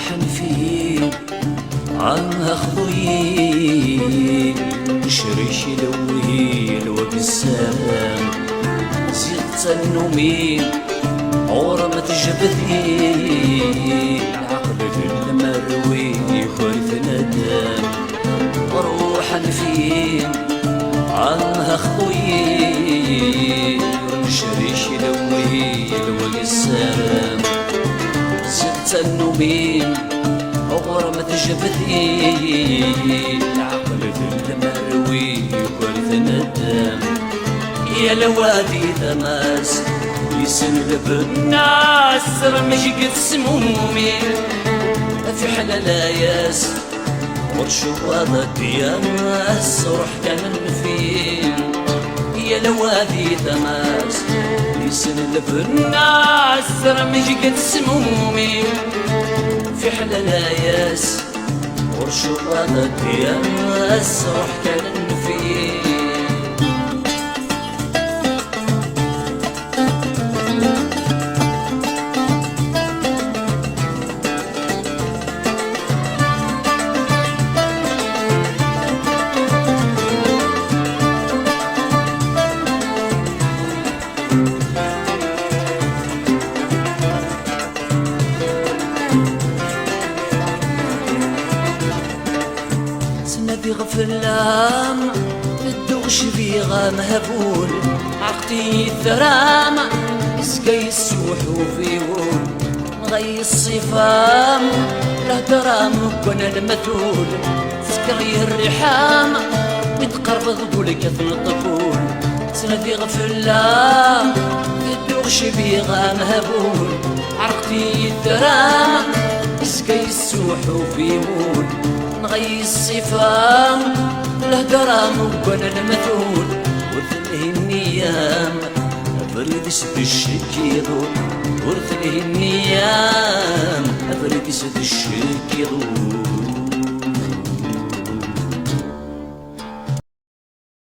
حنفي عنها خضوي شريش لوي الوقسام زيغت النومي عورة تجبدي العقل في المروي خلف ندم روحا فين عنها خضوي شريش لوي الوقسام زيغت النومي غرمة جبدي العقل في المروي كل ندم يا لوادي تماس يسلب الناس رمجقت سمومي في حلال ياس ورشوضة يا ناس روح كان فين يا لوادي تماس يسلب الناس رمجقت سمومي في حلال ياس ورشوضة يا ناس روح كان فين نبي غفلام الدوش بيغا مهبول عقتي الثرام اسقي السوح وفيول نغي الصفام له درام كون المثول تسكري الرحام وتقرب ضبولك ثن الطفول سنبي غفلام الدوش بيغا مهبول عقتي الثرام اسقي السوح وفيول نغي الصفام له درام وكون المثول ورثله النيام افرد سد الشك يضول ورثله النيام افرد سد الشك يضول